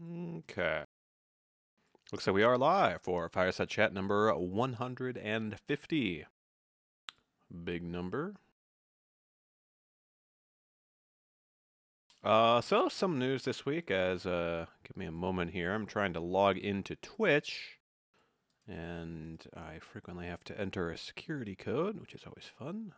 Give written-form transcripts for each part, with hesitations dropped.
Okay. Looks like we are live for Fireside Chat number 150. Big number. So some news this week as give me a moment here. I'm trying to log into Twitch and I frequently have to enter a security code, which is always fun.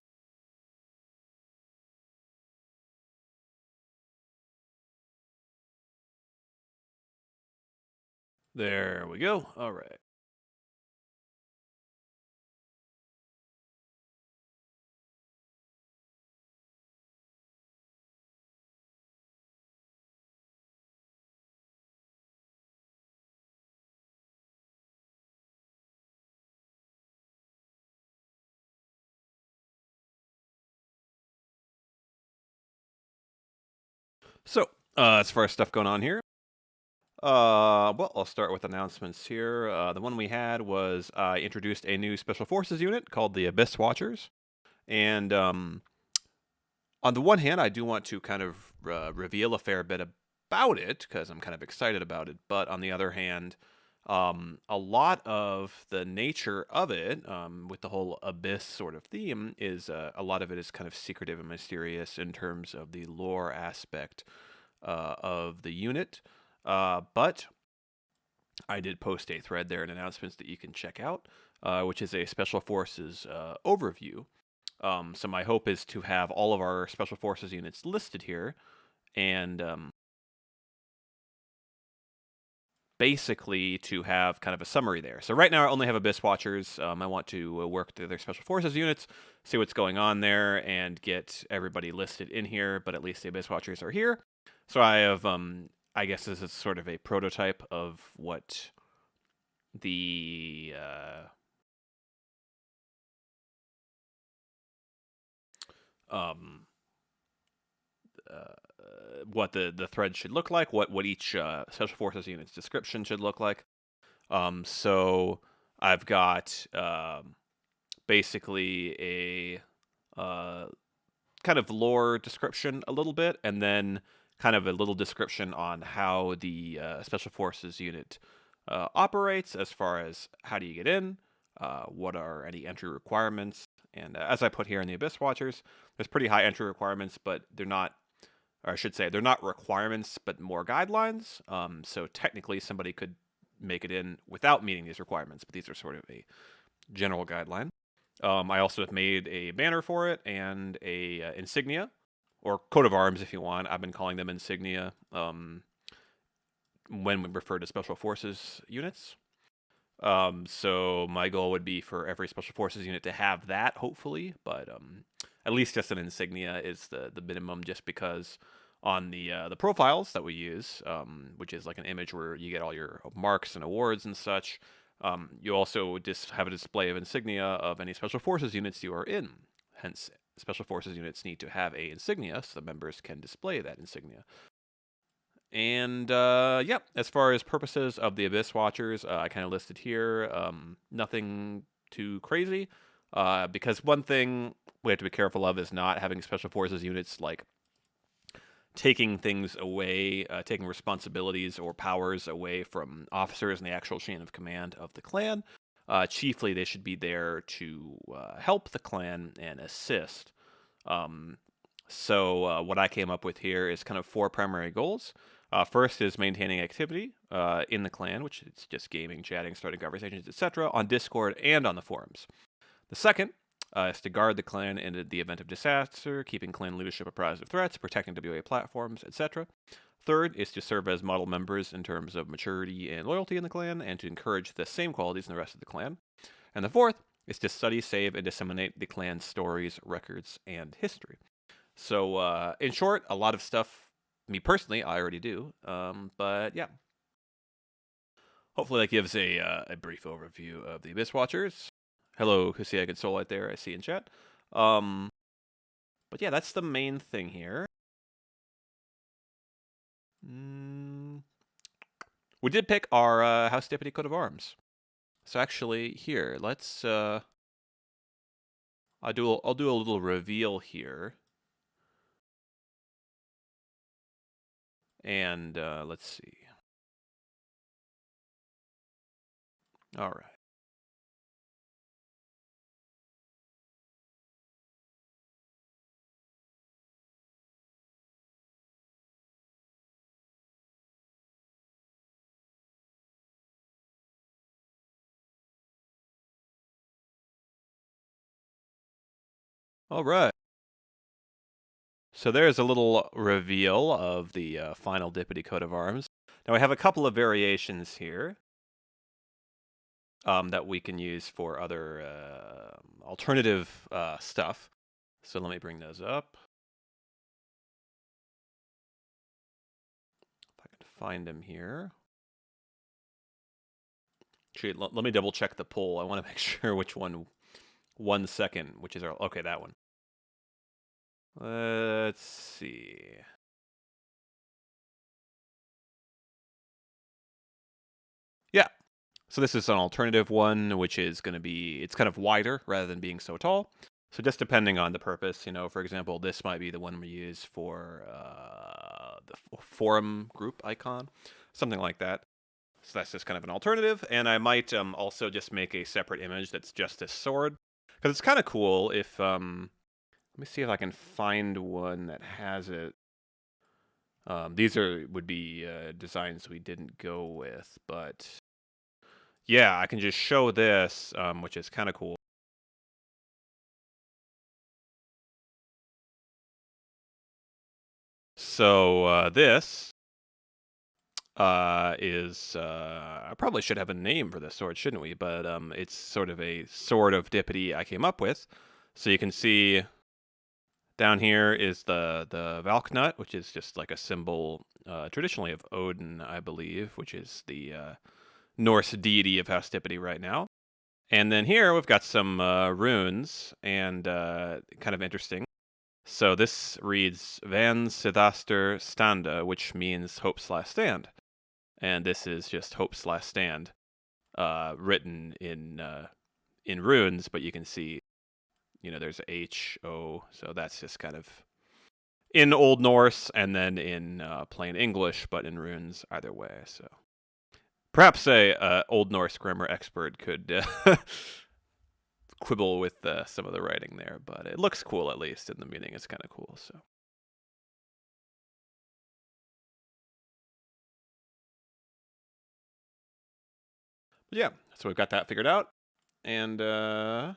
There we go. All right. So, as far as stuff going on here, well, I'll start with announcements here. The one we had was I introduced a new Special Forces unit called the Abyss Watchers. And on the one hand, I do want to kind of reveal a fair bit about it because I'm kind of excited about it. But on the other hand, a lot of the nature of it, with the whole abyss sort of theme, is a lot of it is kind of secretive and mysterious in terms of the lore aspect of the unit. But I did post a thread there in announcements that you can check out, which is a Special Forces overview. So my hope is to have all of our Special Forces units listed here, and basically to have kind of a summary there. So right now I only have Abyss Watchers. I want to work the other Special Forces units, see what's going on there, and get everybody listed in here, but at least the Abyss Watchers are here. So I have, I guess this is sort of a prototype of what the um, what the thread should look like, what each special forces unit's description should look like. So I've got basically a kind of lore description a little bit, and then kind of a little description on how the special forces unit operates, as far as how do you get in, what are any entry requirements, and as I put here in the Abyss Watchers, there's pretty high entry requirements, but they're not, or I should say, they're not requirements, but more guidelines. So technically, somebody could make it in without meeting these requirements, but these are sort of a general guideline. I also have made a banner for it and a insignia, or coat of arms if you want. I've been calling them insignia when we refer to special forces units. So my goal would be for every special forces unit to have that, hopefully, but at least just an insignia is the minimum, just because on the profiles that we use, which is like an image where you get all your marks and awards and such, you also just have a display of insignia of any special forces units you are in. Hence, special forces units need to have a insignia so the members can display that insignia. And yeah, as far as purposes of the Abyss Watchers, I kind of listed here. Nothing too crazy, because one thing we have to be careful of is not having special forces units like taking things away, taking responsibilities or powers away from officers in the actual chain of command of the clan. Chiefly, they should be there to help the clan and assist. So what I came up with here is kind of four primary goals. First is maintaining activity in the clan, which is just gaming, chatting, starting conversations, etc., on Discord and on the forums. The second is to guard the clan in the event of disaster, keeping clan leadership apprised of threats, protecting WA platforms, etc. Third is to serve as model members in terms of maturity and loyalty in the clan, and to encourage the same qualities in the rest of the clan. And the fourth is to study, save, and disseminate the clan's stories, records, and history. So, in short, a lot of stuff, me personally, I already do. But yeah, hopefully that gives a brief overview of the Abyss Watchers. Hello, Husiag and Soulite there, I see in chat. Um, but yeah, that's the main thing here. We did pick our House Deputy coat of arms. So actually, here, let's I'll do a little reveal here. And let's see. All right. All right. So there's a little reveal of the final Dippity coat of arms. Now we have a couple of variations here that we can use for other alternative stuff. So let me bring those up. If I can find them here. Actually, let me double check the poll. I want to make sure which one. 1 second, which is our okay. That one. Let's see. Yeah. So this is an alternative one, which is going to be, it's kind of wider rather than being so tall. So just depending on the purpose, for example, this might be the one we use for the forum group icon, something like that. So that's just kind of an alternative. And I might also just make a separate image that's just this sword. Because it's kind of cool if, let me see if I can find one that has it. These would be designs we didn't go with, but yeah, I can just show this, which is kind of cool. So this is I probably should have a name for this sword, shouldn't we? But it's sort of a sword of Dippity I came up with. So you can see down here is the Valknut, which is just like a symbol traditionally of Odin, I believe, which is the Norse deity of House Dippity right now. And then here we've got some runes, and kind of interesting. So this reads Van Sidaster Standa, which means hope/stand. And this is just hope/stand, written in runes, but you can see, there's H-O, so that's just kind of in Old Norse and then in plain English, but in runes either way. So perhaps a Old Norse grammar expert could quibble with some of the writing there, but it looks cool at least, and the meaning is kind of cool. So but yeah, so we've got that figured out, and oh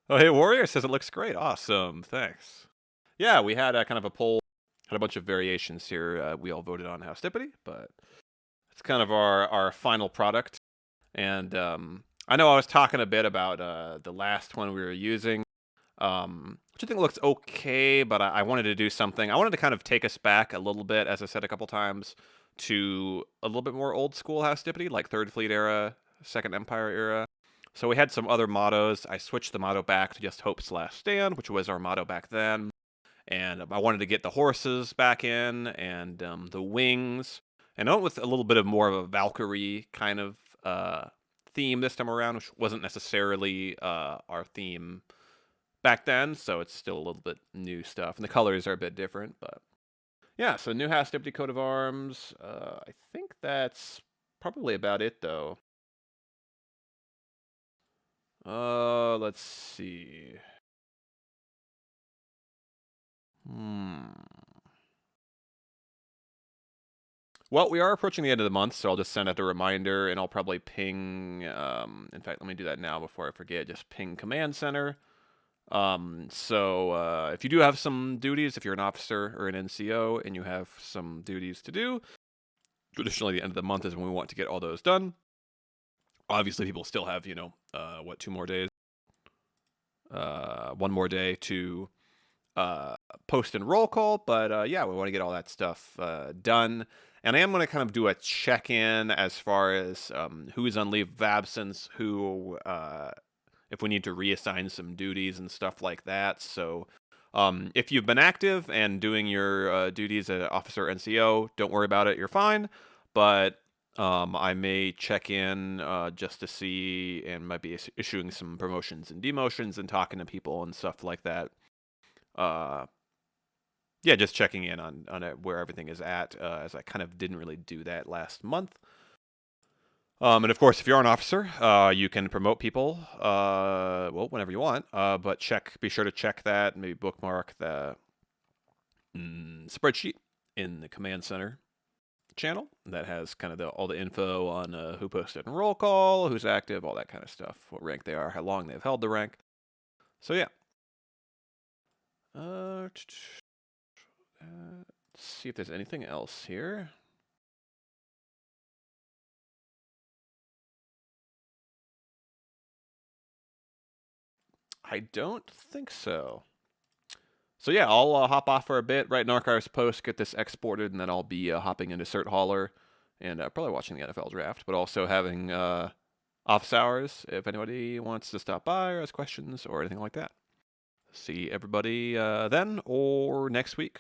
hey Warrior says it looks great, awesome, thanks. Yeah, we had a kind of a poll, had a bunch of variations here. We all voted on House Dippity, but it's kind of our final product. And I know I was talking a bit about the last one we were using, which I think looks okay, but I wanted to do something. I wanted to kind of take us back a little bit, as I said a couple times, to a little bit more old school House Dippity, like Third Fleet era, Second Empire era. So we had some other mottos. I switched the motto back to just Hope/Stand, which was our motto back then. And I wanted to get the horses back in, and the wings. And I went with a little bit of more of a Valkyrie kind of theme this time around, which wasn't necessarily our theme back then, so it's still a little bit new stuff. And the colors are a bit different, but yeah, so new House Deputy coat of arms. I think that's probably about it, though. Let's see. Hmm. Well, we are approaching the end of the month, so I'll just send out a reminder, and I'll probably ping. In fact, let me do that now before I forget. Just ping Command Center. So if you do have some duties, if you're an officer or an NCO and you have some duties to do, traditionally the end of the month is when we want to get all those done. Obviously, people still have, 2 more days? 1 more day to post and roll call, but yeah, we want to get all that stuff done. And I am going to kind of do a check-in as far as who is on leave of absence, who, if we need to reassign some duties and stuff like that. So if you've been active and doing your duties as officer NCO, don't worry about it, you're fine. But I may check in just to see, and might be issuing some promotions and demotions and talking to people and stuff like that. Yeah, just checking in on where everything is at, as I kind of didn't really do that last month. And of course, if you're an officer, you can promote people, well, whenever you want. But be sure to check that, maybe bookmark the spreadsheet in the command center channel that has kind of all the info on who posted in roll call, who's active, all that kind of stuff, what rank they are, how long they've held the rank. So yeah. Let's see if there's anything else here. I don't think so. So yeah, I'll hop off for a bit, write an archives post, get this exported, and then I'll be hopping into Cert Hauler and probably watching the NFL draft, but also having office hours if anybody wants to stop by or ask questions or anything like that. See everybody then or next week